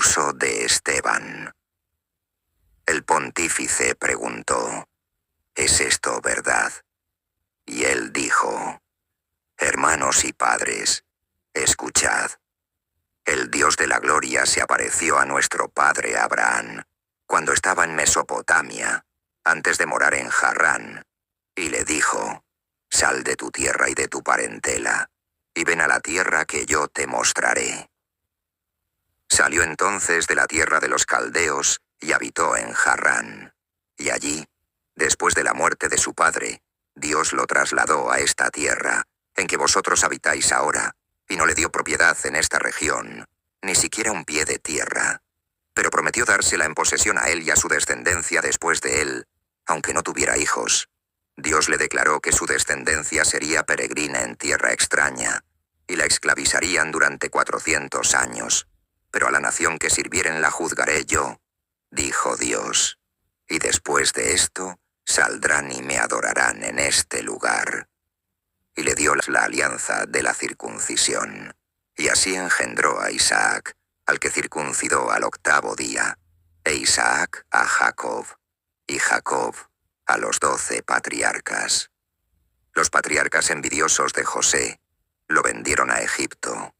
discurso de Esteban. El pontífice preguntó: ¿Es esto verdad? Y él dijo: Hermanos y padres, escuchad. El Dios de la gloria se apareció a nuestro padre Abraham cuando estaba en Mesopotamia, antes de morar en Harrán, y le dijo: Sal de tu tierra y de tu parentela, y ven a la tierra que yo te mostraré. Salió entonces de la tierra de los caldeos y habitó en Harrán. Y allí, después de la muerte de su padre, Dios lo trasladó a esta tierra, en que vosotros habitáis ahora, y no le dio propiedad en esta región, ni siquiera un pie de tierra. Pero prometió dársela en posesión a él y a su descendencia después de él, aunque no tuviera hijos. Dios le declaró que su descendencia sería peregrina en tierra extraña, y la esclavizarían durante 400 años. Pero a la nación que sirvieren la juzgaré yo, dijo Dios, y después de esto saldrán y me adorarán en este lugar. Y le dio la alianza de la circuncisión, y así engendró a Isaac, al que circuncidó al 8º día, e Isaac a Jacob, y Jacob a los 12 patriarcas. Los patriarcas envidiosos de José lo vendieron a Egipto,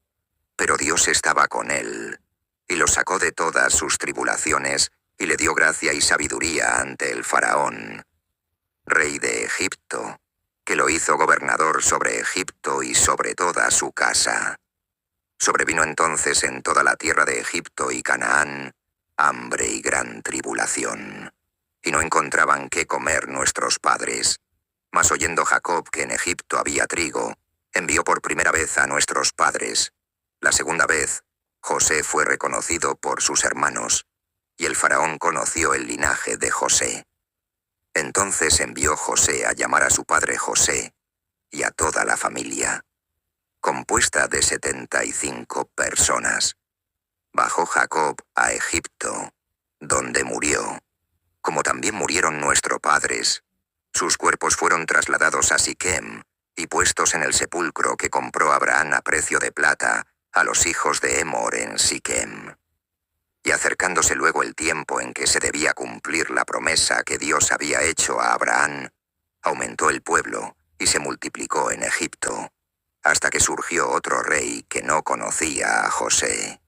pero Dios estaba con él, y lo sacó de todas sus tribulaciones, y le dio gracia y sabiduría ante el faraón, rey de Egipto, que lo hizo gobernador sobre Egipto y sobre toda su casa. Sobrevino entonces en toda la tierra de Egipto y Canaán hambre y gran tribulación, y no encontraban qué comer nuestros padres. Mas oyendo Jacob que en Egipto había trigo, envió por primera vez a nuestros padres. La segunda vez, José fue reconocido por sus hermanos, y el faraón conoció el linaje de José. Entonces envió José a llamar a su padre José y a toda la familia, compuesta de 75 personas. Bajó Jacob a Egipto, donde murió, como también murieron nuestros padres. Sus cuerpos fueron trasladados a Siquem y puestos en el sepulcro que compró Abraham a precio de plata a los hijos de Hemor en Siquem. Y acercándose luego el tiempo en que se debía cumplir la promesa que Dios había hecho a Abraham, aumentó el pueblo y se multiplicó en Egipto, hasta que surgió otro rey que no conocía a José.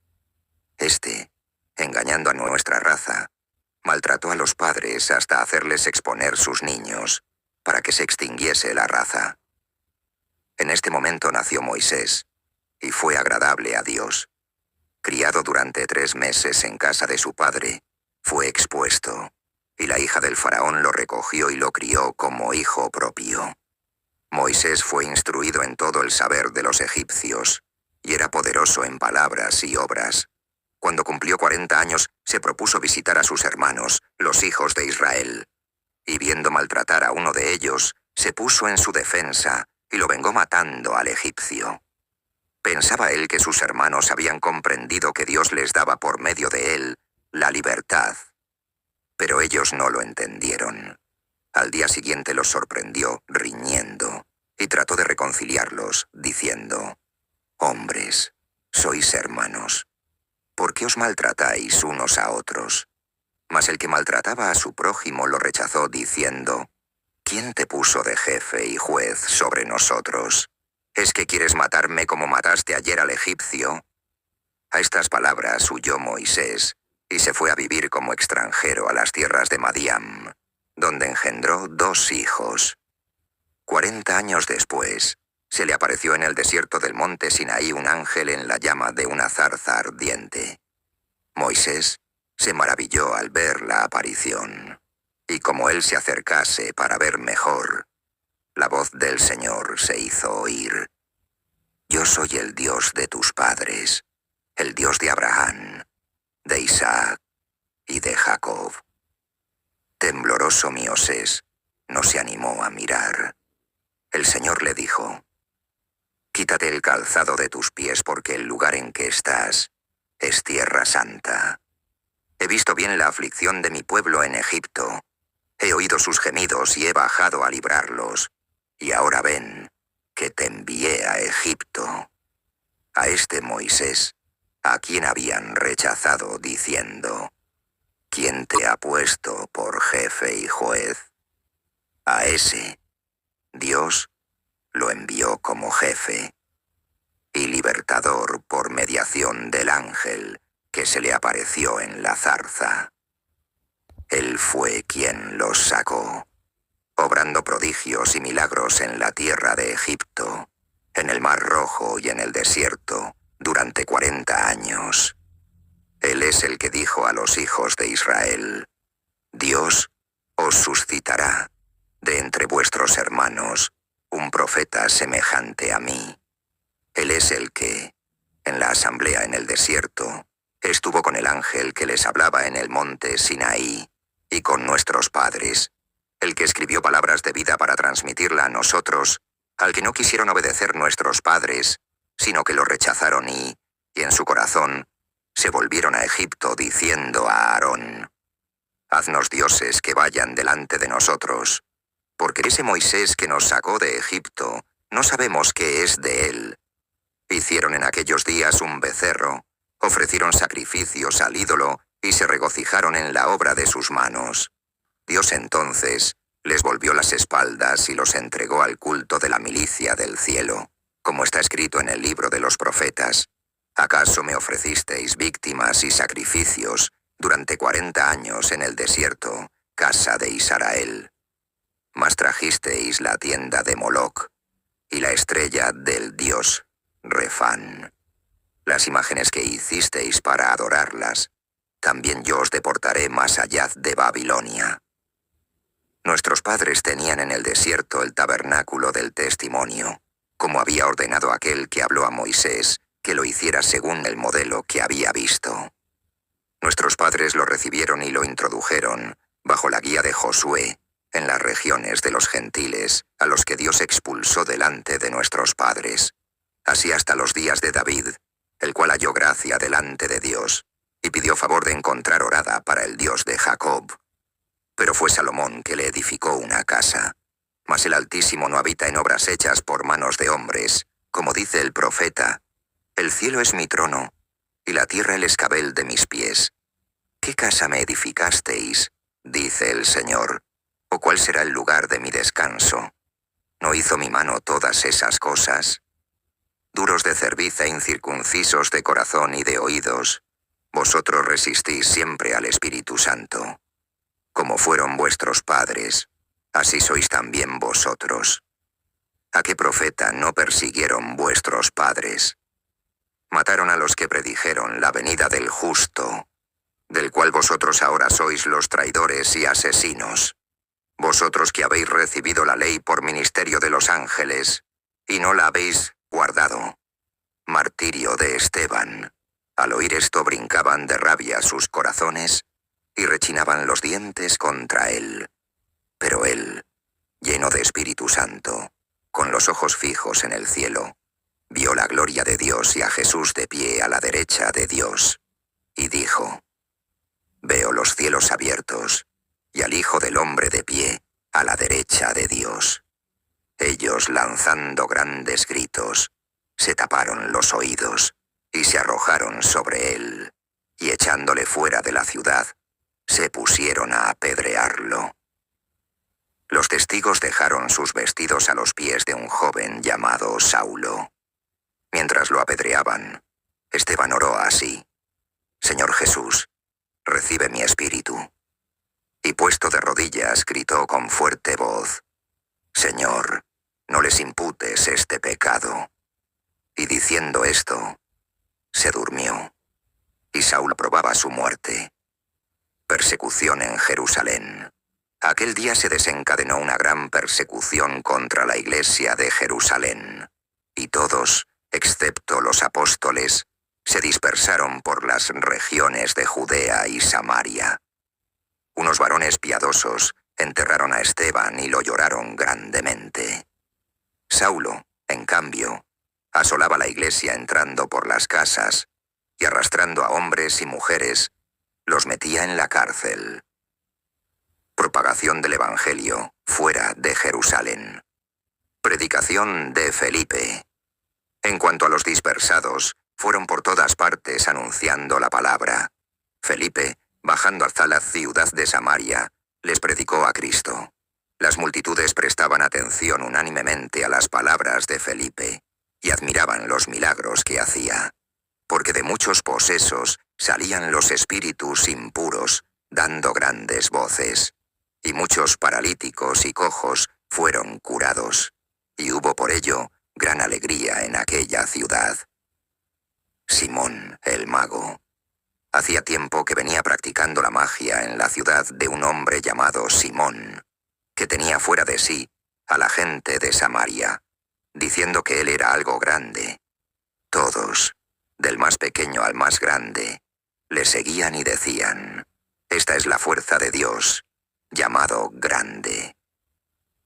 Este, engañando a nuestra raza, maltrató a los padres hasta hacerles exponer sus niños, para que se extinguiese la raza. En este momento nació Moisés, y fue agradable a Dios. Criado durante 3 meses en casa de su padre, fue expuesto, y la hija del faraón lo recogió y lo crió como hijo propio. Moisés fue instruido en todo el saber de los egipcios, y era poderoso en palabras y obras. Cuando cumplió 40 años, se propuso visitar a sus hermanos, los hijos de Israel, y viendo maltratar a uno de ellos, se puso en su defensa y lo vengó matando al egipcio. Pensaba él que sus hermanos habían comprendido que Dios les daba por medio de él la libertad, pero ellos no lo entendieron. Al día siguiente los sorprendió riñendo y trató de reconciliarlos, diciendo: Hombres, sois hermanos, ¿por qué os maltratáis unos a otros? Mas el que maltrataba a su prójimo lo rechazó, diciendo: ¿Quién te puso de jefe y juez sobre nosotros? ¿Es que quieres matarme como mataste ayer al egipcio? A estas palabras huyó Moisés y se fue a vivir como extranjero a las tierras de Madián, donde engendró 2 hijos. 40 años después, se le apareció en el desierto del monte Sinaí un ángel en la llama de una zarza ardiente. Moisés se maravilló al ver la aparición, y como él se acercase para ver mejor, la voz del Señor se hizo oír: Yo soy el Dios de tus padres, el Dios de Abraham, de Isaac y de Jacob. Tembloroso Moisés no se animó a mirar. El Señor le dijo: Quítate el calzado de tus pies, porque el lugar en que estás es tierra santa. He visto bien la aflicción de mi pueblo en Egipto. He oído sus gemidos y he bajado a librarlos. Y ahora ven que te envié a Egipto. A este Moisés a quien habían rechazado diciendo: ¿Quién te ha puesto por jefe y juez? A ese, Dios lo envió como jefe y libertador por mediación del ángel que se le apareció en la zarza. Él fue quien los sacó, obrando prodigios y milagros en la tierra de Egipto, en el Mar Rojo y en el desierto, durante 40 años. Él es el que dijo a los hijos de Israel: Dios os suscitará de entre vuestros hermanos un profeta semejante a mí. Él es el que, en la asamblea en el desierto, estuvo con el ángel que les hablaba en el monte Sinaí, y con nuestros padres, el que escribió palabras de vida para transmitirla a nosotros, al que no quisieron obedecer nuestros padres, sino que lo rechazaron y en su corazón, se volvieron a Egipto diciendo a Aarón: Haznos dioses que vayan delante de nosotros, porque ese Moisés que nos sacó de Egipto, no sabemos qué es de él. Hicieron en aquellos días un becerro, ofrecieron sacrificios al ídolo y se regocijaron en la obra de sus manos. Dios entonces les volvió las espaldas y los entregó al culto de la milicia del cielo, como está escrito en el libro de los profetas. ¿Acaso me ofrecisteis víctimas y sacrificios durante 40 años en el desierto, casa de Israel? Mas trajisteis la tienda de Moloc y la estrella del dios Refán. Las imágenes que hicisteis para adorarlas, también yo os deportaré más allá de Babilonia. Nuestros padres tenían en el desierto el tabernáculo del testimonio, como había ordenado aquel que habló a Moisés, que lo hiciera según el modelo que había visto. Nuestros padres lo recibieron y lo introdujeron, bajo la guía de Josué, en las regiones de los gentiles, a los que Dios expulsó delante de nuestros padres, así hasta los días de David, el cual halló gracia delante de Dios, y pidió favor de encontrar orada para el Dios de Jacob. Pero fue Salomón que le edificó una casa. Mas el Altísimo no habita en obras hechas por manos de hombres, como dice el profeta: El cielo es mi trono, y la tierra el escabel de mis pies. ¿Qué casa me edificasteis?, dice el Señor, ¿o cuál será el lugar de mi descanso? ¿No hizo mi mano todas esas cosas? Duros de cerviz e incircuncisos de corazón y de oídos, vosotros resistís siempre al Espíritu Santo. Como fueron vuestros padres, así sois también vosotros. ¿A qué profeta no persiguieron vuestros padres? Mataron a los que predijeron la venida del justo, del cual vosotros ahora sois los traidores y asesinos. Vosotros que habéis recibido la ley por ministerio de los ángeles, y no la habéis guardado. Martirio de Esteban. Al oír esto brincaban de rabia sus corazones y rechinaban los dientes contra él. Pero él, lleno de Espíritu Santo, con los ojos fijos en el cielo, vio la gloria de Dios y a Jesús de pie a la derecha de Dios, y dijo: Veo los cielos abiertos y al Hijo del Hombre de pie a la derecha de Dios. Ellos, lanzando grandes gritos, se taparon los oídos y se arrojaron sobre él, y echándole fuera de la ciudad, se pusieron a apedrearlo. Los testigos dejaron sus vestidos a los pies de un joven llamado Saulo. Mientras lo apedreaban, Esteban oró así: Señor Jesús, recibe mi espíritu. Y puesto de rodillas, gritó con fuerte voz: Señor, no les imputes este pecado. Y diciendo esto, se durmió. Y Saulo probaba su muerte. Persecución en Jerusalén. Aquel día se desencadenó una gran persecución contra la iglesia de Jerusalén, y todos, excepto los apóstoles, se dispersaron por las regiones de Judea y Samaria. Unos varones piadosos enterraron a Esteban y lo lloraron grandemente. Saulo, en cambio, asolaba la iglesia entrando por las casas y arrastrando a hombres y mujeres, los metía en la cárcel. Propagación del Evangelio fuera de Jerusalén. Predicación de Felipe. En cuanto a los dispersados, Fueron por todas partes anunciando la palabra. Felipe, bajando hasta la ciudad de Samaria, les predicó a Cristo. Las multitudes prestaban atención unánimemente a las palabras de Felipe y admiraban los milagros que hacía, porque de muchos posesos salían los espíritus impuros, dando grandes voces, y muchos paralíticos y cojos fueron curados, y hubo por ello gran alegría en aquella ciudad. Simón el mago. Hacía tiempo que venía practicando la magia en la ciudad de un hombre llamado Simón, que tenía fuera de sí a la gente de Samaria, diciendo que él era algo grande. Todos, del más pequeño al más grande, le seguían y decían: «Esta es la fuerza de Dios, llamado Grande».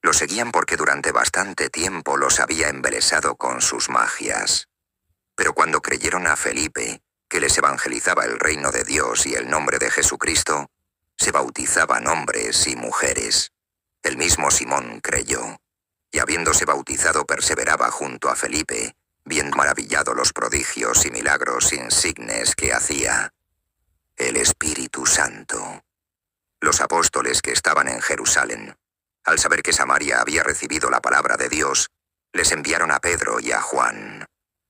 Lo seguían porque durante bastante tiempo los había embelesado con sus magias. Pero cuando creyeron a Felipe, que les evangelizaba el reino de Dios y el nombre de Jesucristo, se bautizaban hombres y mujeres. El mismo Simón creyó, y habiéndose bautizado perseveraba junto a Felipe, viendo maravillado los prodigios y milagros insignes que hacía. El Espíritu Santo. Los apóstoles que estaban en Jerusalén, al saber que Samaria había recibido la palabra de Dios, les enviaron a Pedro y a Juan,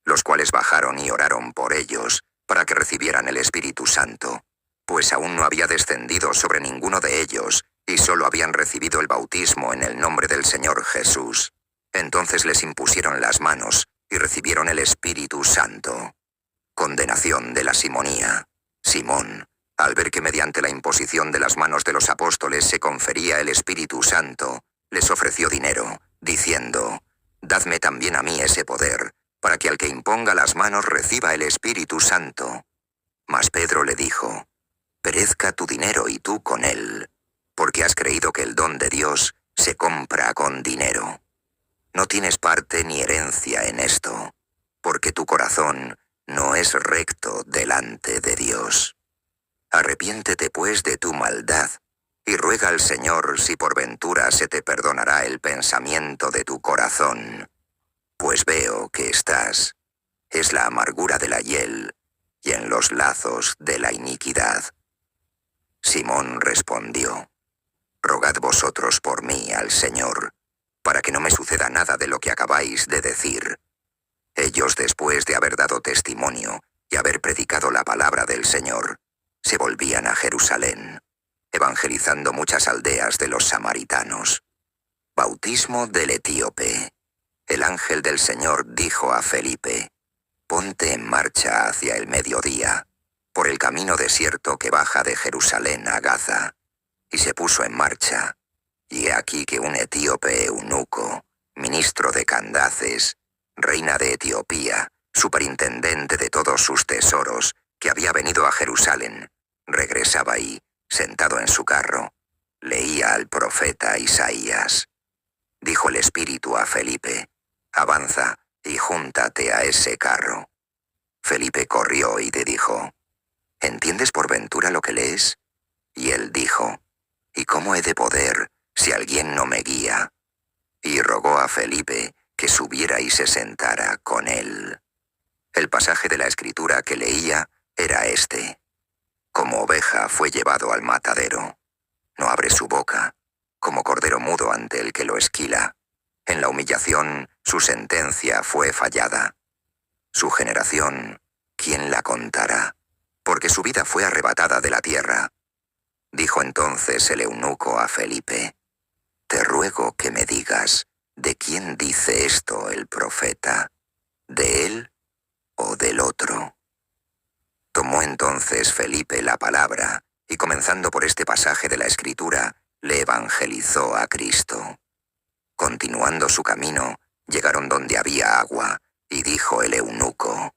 los cuales bajaron y oraron por ellos, para que recibieran el Espíritu Santo, pues aún no había descendido sobre ninguno de ellos, y solo habían recibido el bautismo en el nombre del Señor Jesús. Entonces les impusieron las manos, y recibieron el Espíritu Santo. Condenación de la simonía. Simón, al ver que mediante la imposición de las manos de los apóstoles se confería el Espíritu Santo, les ofreció dinero, diciendo: «Dadme también a mí ese poder, para que al que imponga las manos reciba el Espíritu Santo». Mas Pedro le dijo: «Perezca tu dinero y tú con él, porque has creído que el don de Dios se compra con dinero. No tienes parte ni herencia en esto, porque tu corazón no es recto delante de Dios. Arrepiéntete pues de tu maldad, y ruega al Señor si por ventura se te perdonará el pensamiento de tu corazón, pues veo que es la amargura de la hiel, y en los lazos de la iniquidad». Simón respondió: «Rogad vosotros por mí al Señor, para que no me suceda nada de lo que acabáis de decir». Ellos, después de haber dado testimonio y haber predicado la palabra del Señor, se volvían a Jerusalén, evangelizando muchas aldeas de los samaritanos. Bautismo del etíope. El ángel del Señor dijo a Felipe: «Ponte en marcha hacia el mediodía, por el camino desierto que baja de Jerusalén a Gaza». Y se puso en marcha, y he aquí que un etíope eunuco, ministro de Candaces, reina de Etiopía, superintendente de todos sus tesoros, que había venido a Jerusalén, regresaba y, sentado en su carro, leía al profeta Isaías. Dijo el Espíritu a Felipe: «Avanza y júntate a ese carro». Felipe corrió y le dijo: «¿Entiendes por ventura lo que lees?». Y él dijo: «¿Y cómo he de poder si alguien no me guía?». Y rogó a Felipe que subiera y se sentara con él. El pasaje de la Escritura que leía era este: «Como oveja fue llevado al matadero, no abre su boca, como cordero mudo ante el que lo esquila. En la humillación su sentencia fue fallada. Su generación, ¿quién la contará? Porque su vida fue arrebatada de la tierra». Dijo entonces el eunuco a Felipe: «Te ruego que me digas, ¿de quién dice esto el profeta? ¿De él o del otro?». Tomó entonces Felipe la palabra, y comenzando por este pasaje de la Escritura, le evangelizó a Cristo. Continuando su camino, llegaron donde había agua, y dijo el eunuco: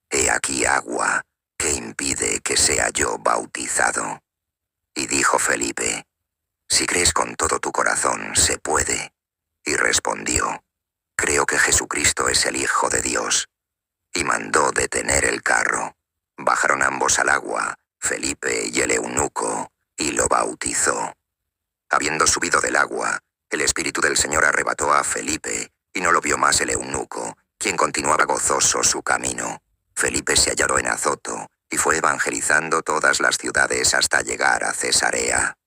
«He aquí agua, ¿qué impide que sea yo bautizado?». Y dijo Felipe: «Si crees con todo tu corazón, se puede». Y respondió: «Creo que Jesucristo es el Hijo de Dios». Y mandó detener el carro. Bajaron ambos al agua, Felipe y el eunuco, y lo bautizó. Habiendo subido del agua, el Espíritu del Señor arrebató a Felipe, y no lo vio más el eunuco, quien continuaba gozoso su camino. Felipe se halló en Azoto y fue evangelizando todas las ciudades hasta llegar a Cesarea.